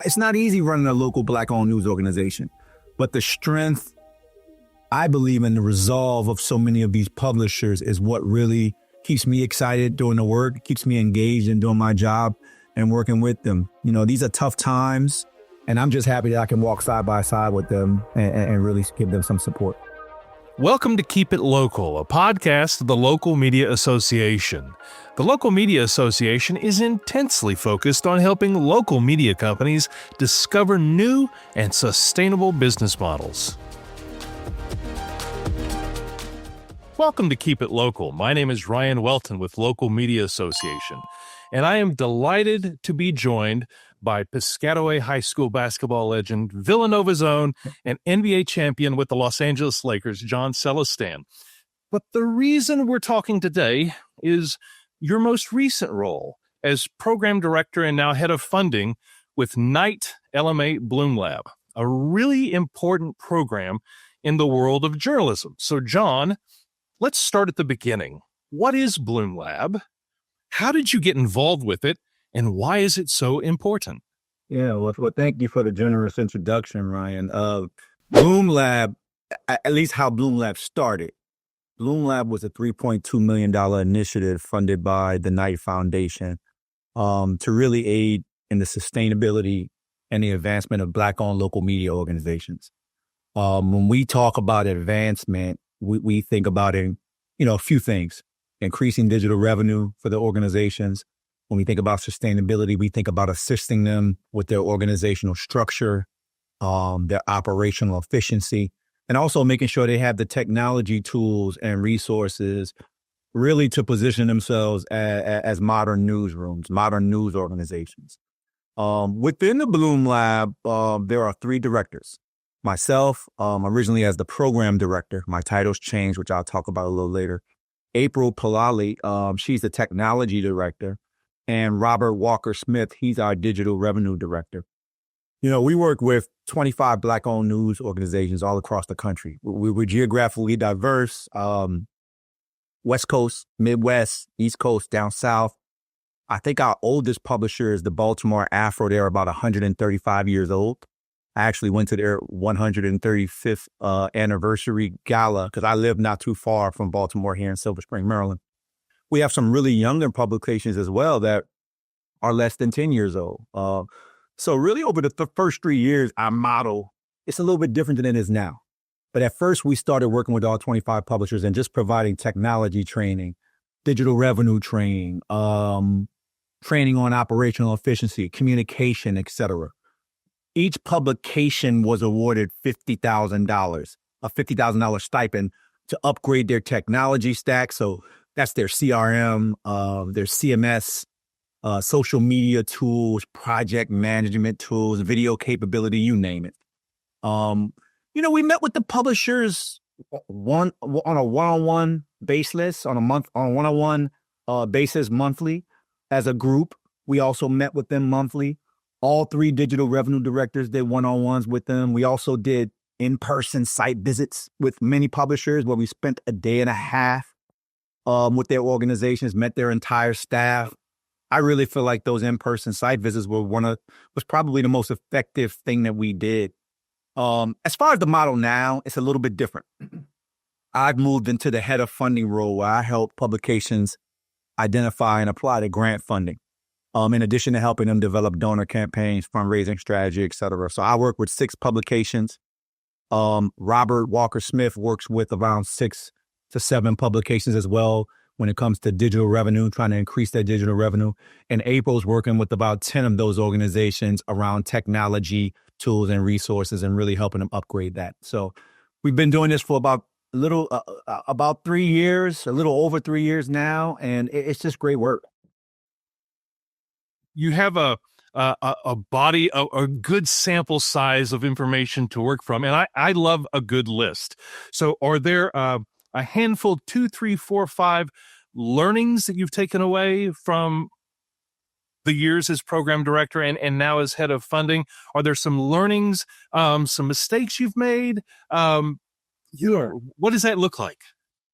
It's not easy running a local Black-owned news organization, but the strength, I believe, in the resolve of so many of these publishers is what really keeps me excited doing the work, keeps me engaged in doing my job and working with them. You know, these are tough times, and I'm just happy that I can walk side by side with them and really give them some support. Welcome to Keep It Local, a podcast of the Local Media Association. The Local Media Association is intensely focused on helping local media companies discover new and sustainable business models. Welcome to Keep It Local. My name is Ryan Welton with Local Media Association, and I am delighted to be joined by Piscataway High School basketball legend, Villanova's own, and NBA champion with the Los Angeles Lakers, John Celestand. But the reason we're talking today is your most recent role as program director and now head of funding with Knight LMA BloomLab, a really important program in the world of journalism. So, John, let's start at the beginning. What is BloomLab? How did you get involved with it? And why is it so important? Yeah, well, thank you for the generous introduction, Ryan. BloomLab, at least how BloomLab started. BloomLab was a $3.2 million initiative funded by the Knight Foundation to really aid in the sustainability and the advancement of Black-owned local media organizations. When we talk about advancement, we think about a few things: increasing digital revenue for the organizations. When we think about sustainability, we think about assisting them with their organizational structure, their operational efficiency, and also making sure they have the technology tools and resources really to position themselves as modern newsrooms, modern news organizations. Within the BloomLab, there are three directors. Myself, originally as the program director, my title's changed, which I'll talk about a little later. April Palali, she's the technology director. And Robert Walker-Smith, he's our digital revenue director. You know, we work with 25 Black-owned news organizations all across the country. We're geographically diverse, West Coast, Midwest, East Coast, down South. I think our oldest publisher is the Baltimore Afro. They're about 135 years old. I actually went to their 135th anniversary gala because I live not too far from Baltimore here in Silver Spring, Maryland. We have some really younger publications as well that are less than 10 years old. So really over the first 3 years, our model, it's a little bit different than it is now. But at first we started working with all 25 publishers and just providing technology training, digital revenue training, training on operational efficiency, communication, et cetera. Each publication was awarded $50,000, a $50,000 stipend to upgrade their technology stack. So that's their CRM, their CMS, social media tools, project management tools, video capability, you name it. We met with the publishers on a one-on-one basis, on a one-on-one basis monthly as a group. We also met with them monthly. All three digital revenue directors did one-on-ones with them. We also did in-person site visits with many publishers where we spent a day and a half with their organizations, met their entire staff. I really feel like those in-person site visits was probably the most effective thing that we did. As far as the model now, it's a little bit different. I've moved into the head of funding role where I help publications identify and apply to grant funding. In addition to helping them develop donor campaigns, fundraising strategy, et cetera. So I work with 6 publications. Robert Walker-Smith works with around 6 to 7 publications as well when it comes to digital revenue, trying to increase their digital revenue. And April's working with about 10 of those organizations around technology, tools, and resources, and really helping them upgrade that. So we've been doing this for about 3 years, a little over 3 years now, and it's just great work. You have a body, a good sample size of information to work from, and I love a good list. So are there a handful, 2, 3, 4, 5 learnings that you've taken away from the years as program director and now as head of funding? Are there some learnings, some mistakes you've made? What does that look like?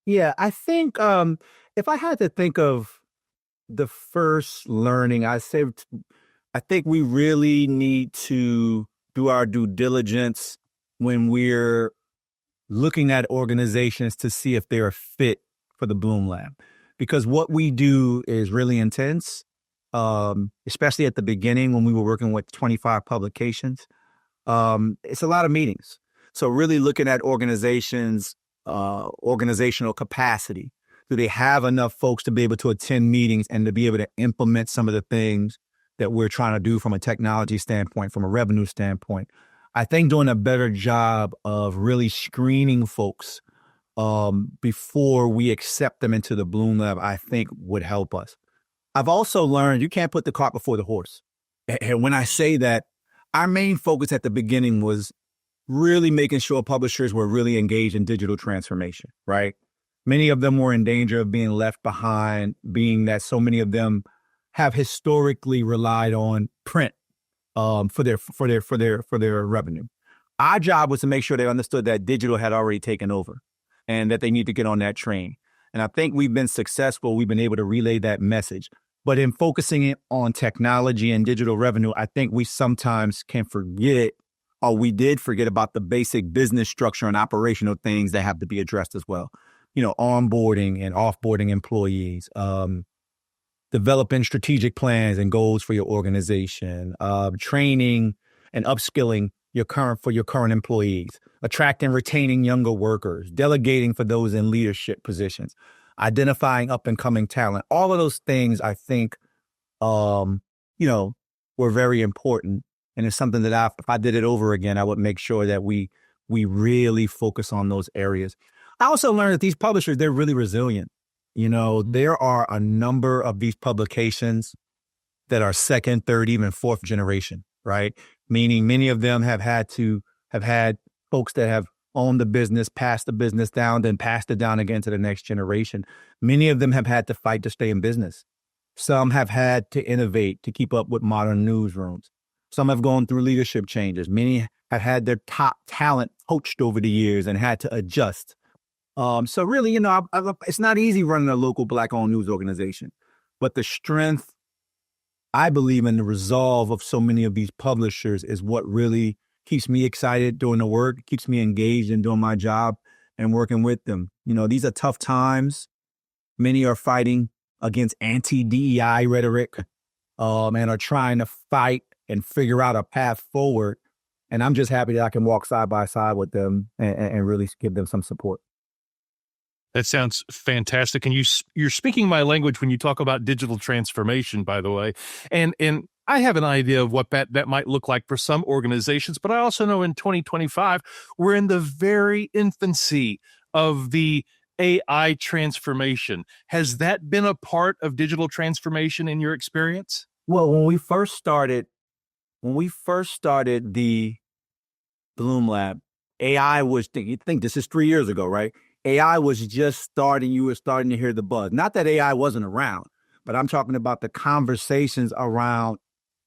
Yeah, I think if I had to think of the first learning, I say I think we really need to do our due diligence when we're looking at organizations to see if they're a fit for the Bloom Lab. Because what we do is really intense, especially at the beginning when we were working with 25 publications. It's a lot of meetings. So really looking at organizations, organizational capacity. Do they have enough folks to be able to attend meetings and to be able to implement some of the things that we're trying to do from a technology standpoint, from a revenue standpoint? I think doing a better job of really screening folks before we accept them into the Bloom Lab, I think would help us. I've also learned you can't put the cart before the horse. And when I say that, our main focus at the beginning was really making sure publishers were really engaged in digital transformation, right? Many of them were in danger of being left behind, being that so many of them have historically relied on print for their revenue. Our job was to make sure they understood that digital had already taken over and that they need to get on that train. And I think we've been successful. We've been able to relay that message. But in focusing it on technology and digital revenue, I think we sometimes can forget, or we did forget about the basic business structure and operational things that have to be addressed as well. You know, onboarding and offboarding employees, developing strategic plans and goals for your organization, training and upskilling your current employees, attracting, retaining younger workers, delegating for those in leadership positions, identifying up and coming talent. All of those things, I think, were very important. And it's something that if I did it over again, I would make sure that we really focus on those areas. I also learned that these publishers, they're really resilient. You know, there are a number of these publications that are second, third, even fourth generation, right? Meaning many of them have had folks that have owned the business, passed the business down, then passed it down again to the next generation. Many of them have had to fight to stay in business. Some have had to innovate to keep up with modern newsrooms. Some have gone through leadership changes. Many have had their top talent poached over the years and had to adjust. So really, it's not easy running a local Black-owned news organization, but the strength, I believe, in the resolve of so many of these publishers is what really keeps me excited doing the work, keeps me engaged in doing my job and working with them. You know, these are tough times. Many are fighting against anti-DEI rhetoric and are trying to fight and figure out a path forward. And I'm just happy that I can walk side by side with them and really give them some support. That sounds fantastic. And you're speaking my language when you talk about digital transformation, by the way. And I have an idea of what that might look like for some organizations, but I also know in 2025, we're in the very infancy of the AI transformation. Has that been a part of digital transformation in your experience? Well, when we first started the Bloom Lab, AI was, you think this is 3 years ago, right? AI was just starting, you were starting to hear the buzz. Not that AI wasn't around, but I'm talking about the conversations around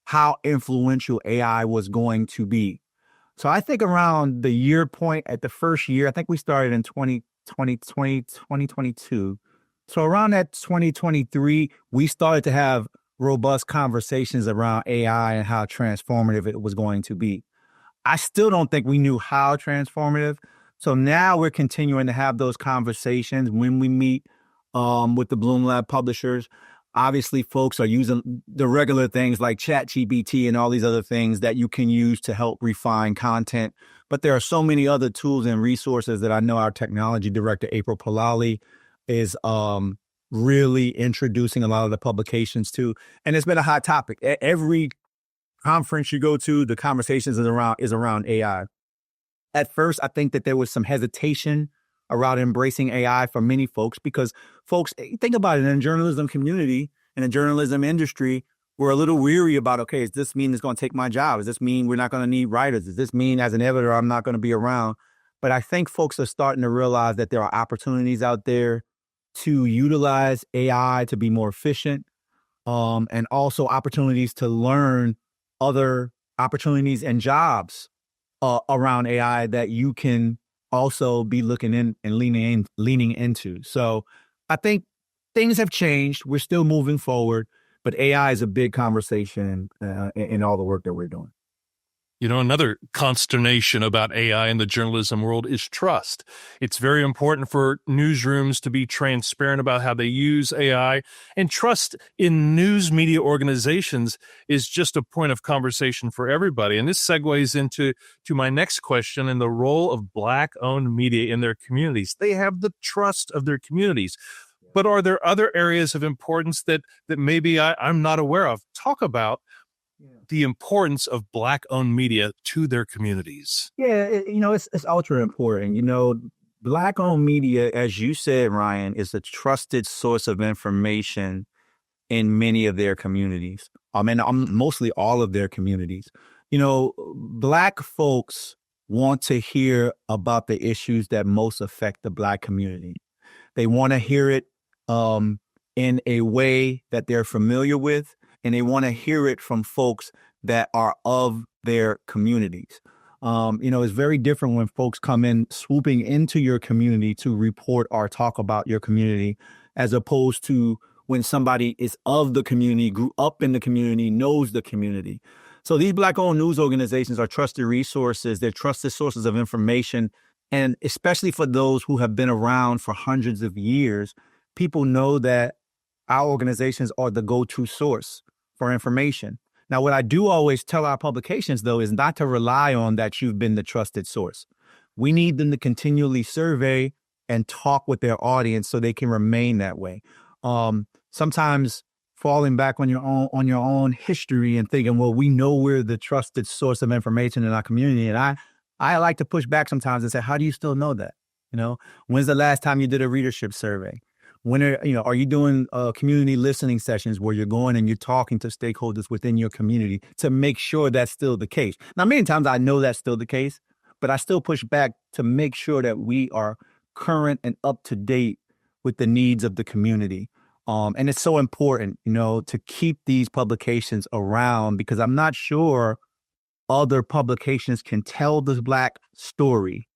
how influential AI was going to be. So I think around the year point at the first year, I think we started in 2022. So around that 2023, we started to have robust conversations around AI and how transformative it was going to be. I still don't think we knew how transformative. So now we're continuing to have those conversations when we meet with the Bloom Lab publishers. Obviously, folks are using the regular things like ChatGPT and all these other things that you can use to help refine content. But there are so many other tools and resources that I know our technology director, April Palali, is really introducing a lot of the publications to. And it's been a hot topic. Every conference you go to, the conversations is around AI. At first, I think that there was some hesitation around embracing AI for many folks because folks, think about it, in the journalism community, in the journalism industry, we're a little weary about, okay, does this mean it's going to take my job? Does this mean we're not going to need writers? Does this mean as an editor, I'm not going to be around? But I think folks are starting to realize that there are opportunities out there to utilize AI to be more efficient, and also opportunities to learn other opportunities and jobs around AI that you can also be looking in and leaning into. So I think things have changed. We're still moving forward. But AI is a big conversation in all the work that we're doing. You know, another consternation about AI in the journalism world is trust. It's very important for newsrooms to be transparent about how they use AI, and trust in news media organizations is just a point of conversation for everybody. And this segues into my next question and the role of Black-owned media in their communities. They have the trust of their communities. But are there other areas of importance that maybe I'm not aware of? Talk about the importance of Black-owned media to their communities. Yeah, it's ultra important. Black-owned media, as you said, Ryan, is a trusted source of information in many of their communities. And mostly all of their communities. Black folks want to hear about the issues that most affect the Black community. They want to hear it in a way that they're familiar with, and they want to hear it from folks that are of their communities. It's very different when folks come in swooping into your community to report or talk about your community, as opposed to when somebody is of the community, grew up in the community, knows the community. So these Black-owned news organizations are trusted resources. They're trusted sources of information. And especially for those who have been around for hundreds of years, people know that our organizations are the go-to source for information. Now, what I do always tell our publications, though, is not to rely on that you've been the trusted source. We need them to continually survey and talk with their audience so they can remain that way. Sometimes falling back on your own history and thinking, well, we know we're the trusted source of information in our community. And I like to push back sometimes and say, how do you still know that? When's the last time you did a readership survey? When are you doing community listening sessions where you're going and you're talking to stakeholders within your community to make sure that's still the case? Now, many times I know that's still the case, but I still push back to make sure that we are current and up to date with the needs of the community. And it's so important, to keep these publications around, because I'm not sure other publications can tell the Black story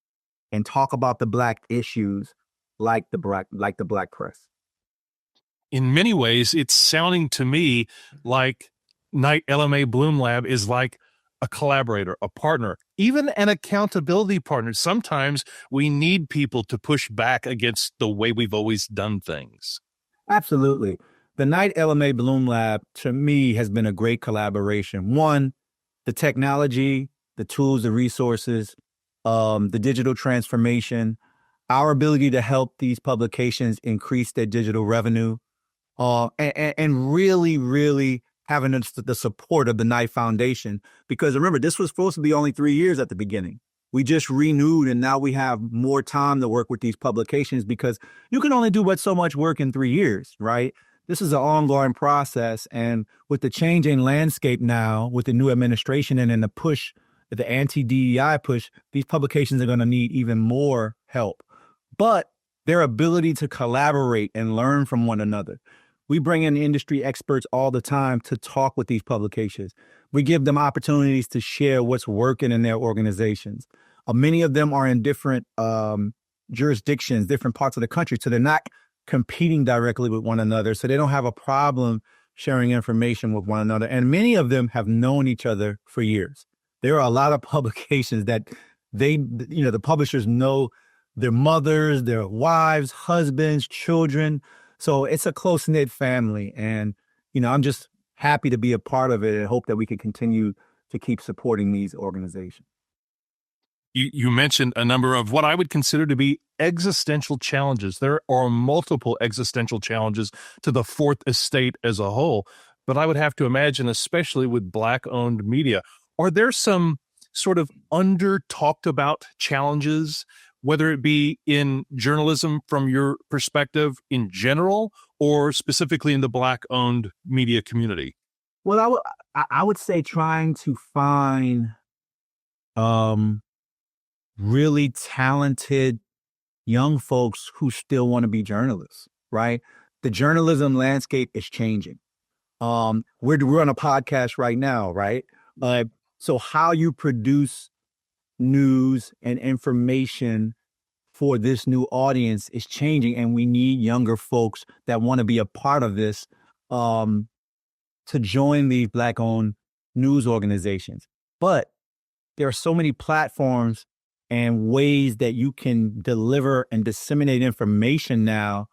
and talk about the Black issues like the Black press. In many ways, it's sounding to me like LMA BloomLab is like a collaborator, a partner, even an accountability partner. Sometimes we need people to push back against the way we've always done things. Absolutely. The Knight LMA BloomLab, to me, has been a great collaboration. One, the technology, the tools, the resources, the digital transformation, our ability to help these publications increase their digital revenue, and really, really having the support of the Knight Foundation. Because remember, this was supposed to be only 3 years at the beginning. We just renewed, and now we have more time to work with these publications, because you can only do but so much work in 3 years, right? This is an ongoing process. And with the changing landscape now, with the new administration and then the push, the anti-DEI push, these publications are going to need even more help. But their ability to collaborate and learn from one another. We bring in industry experts all the time to talk with these publications. We give them opportunities to share what's working in their organizations. Many of them are in different jurisdictions, different parts of the country, so they're not competing directly with one another, so they don't have a problem sharing information with one another. And many of them have known each other for years. There are a lot of publications that the publishers know their mothers, their wives, husbands, children. So it's a close-knit family. And, I'm just happy to be a part of it and hope that we can continue to keep supporting these organizations. You mentioned a number of what I would consider to be existential challenges. There are multiple existential challenges to the fourth estate as a whole, but I would have to imagine, especially with Black-owned media, are there some sort of under-talked about challenges, whether it be in journalism from your perspective in general or specifically in the Black-owned media community? Well, I would say trying to find really talented young folks who still want to be journalists, right? The journalism landscape is changing. We're on a podcast right now, right? So how you produce news and information for this new audience is changing, and we need younger folks that want to be a part of this. to join these Black-owned news organizations. But there are so many platforms and ways that you can deliver and disseminate information now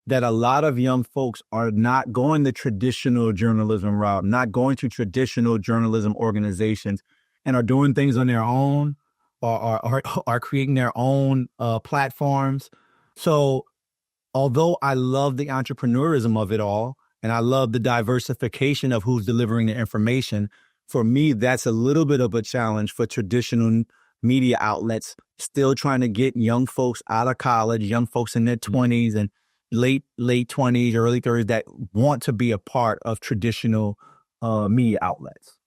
that a lot of young folks are not going the traditional journalism route, not going to traditional journalism organizations, and are doing things on their own, or are creating their own platforms. So although I love the entrepreneurism of it all, and I love the diversification of who's delivering the information, for me, that's a little bit of a challenge for traditional media outlets, still trying to get young folks out of college, young folks in their 20s and late 20s, early 30s that want to be a part of traditional media outlets.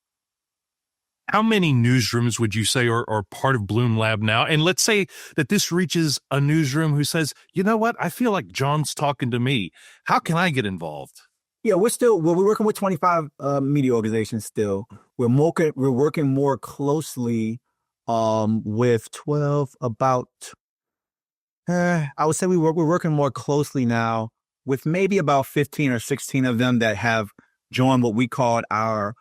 How many newsrooms would you say are part of BloomLab now? And let's say that this reaches a newsroom who says, you know what, I feel like John's talking to me. How can I get involved? Yeah, we're working with 25 media organizations still. We're working more closely with 12, I would say we're working more closely now with maybe about 15 or 16 of them that have joined what we call our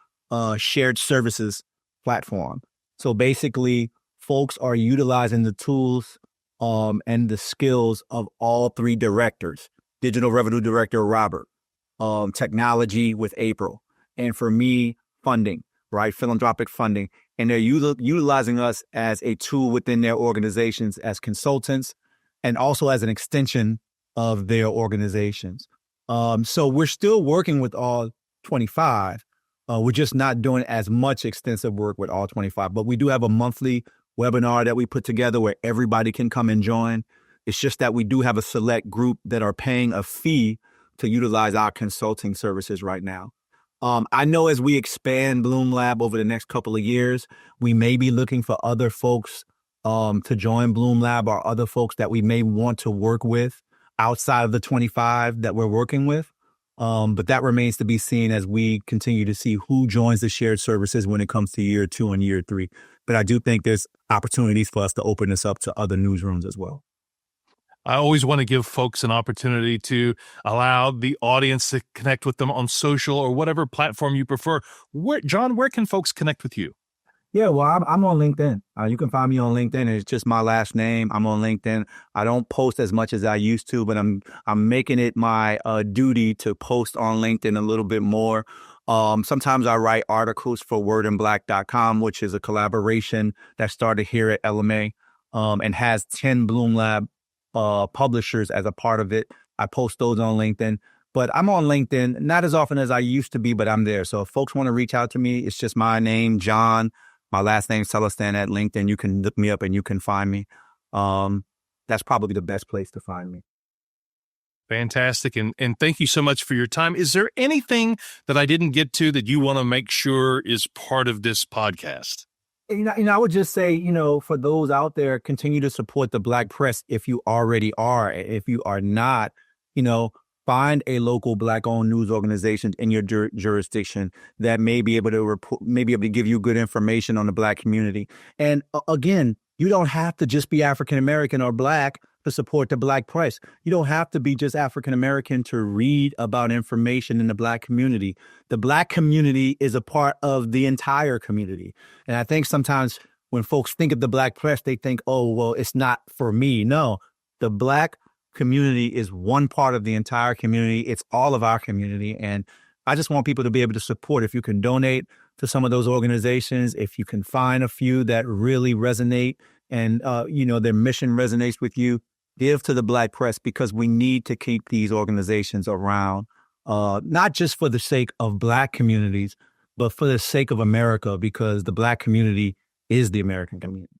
shared services platform. So basically, folks are utilizing the tools and the skills of all three directors: Digital Revenue Director Robert, technology with April, and for me, funding, right? Philanthropic funding. And they're utilizing us as a tool within their organizations as consultants and also as an extension of their organizations. So we're still working with all 25. We're just not doing as much extensive work with all 25, but we do have a monthly webinar that we put together where everybody can come and join. It's just that we do have a select group that are paying a fee to utilize our consulting services right now. I know as we expand BloomLab over the next couple of years, we may be looking for other folks to join BloomLab, or other folks that we may want to work with outside of the 25 that we're working with. But that remains to be seen as we continue to see who joins the shared services when it comes to year 2 and year 3. But I do think there's opportunities for us to open this up to other newsrooms as well. I always want to give folks an opportunity to allow the audience to connect with them on social or whatever platform you prefer. John, where can folks connect with you? Yeah, well, I'm on LinkedIn. You can find me on LinkedIn. It's just my last name. I'm on LinkedIn. I don't post as much as I used to, but I'm making it my duty to post on LinkedIn a little bit more. Sometimes I write articles for wordandblack.com, which is a collaboration that started here at LMA and has 10 BloomLab publishers as a part of it. I post those on LinkedIn. But I'm on LinkedIn, not as often as I used to be, but I'm there. So if folks want to reach out to me, it's just my name, John. My last name, Celestand, at LinkedIn. You can look me up and you can find me. That's probably the best place to find me. Fantastic. And thank you so much for your time. Is there anything that I didn't get to that you want to make sure is part of this podcast? I would just say, for those out there, continue to support the Black press if you already are. If you are not, find a local Black-owned news organization in your jurisdiction that may be able to give you good information on the Black community. And again, you don't have to just be African American or Black to support the Black press. You don't have to be just African American to read about information in the Black community. The Black community is a part of the entire community. And I think sometimes when folks think of the Black press, they think, oh, well, it's not for me. No, the Black community is one part of the entire community. It's all of our community. And I just want people to be able to support. If you can donate to some of those organizations, if you can find a few that really resonate and, their mission resonates with you, give to the Black press, because we need to keep these organizations around, not just for the sake of Black communities, but for the sake of America, because the Black community is the American community.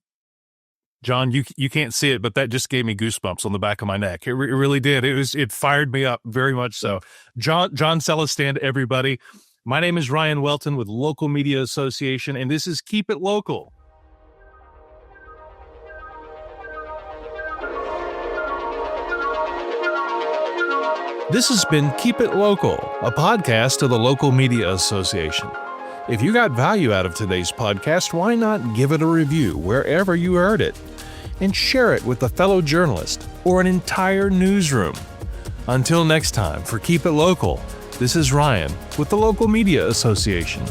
John, you can't see it, but that just gave me goosebumps on the back of my neck. It really did. It fired me up very much so. John Celestand, everybody. My name is Ryan Welton with Local Media Association, and this is Keep It Local. This has been Keep It Local, a podcast of the Local Media Association. If you got value out of today's podcast, why not give it a review wherever you heard it and share it with a fellow journalist or an entire newsroom? Until next time, for Keep It Local, This is Ryan with the Local Media Association.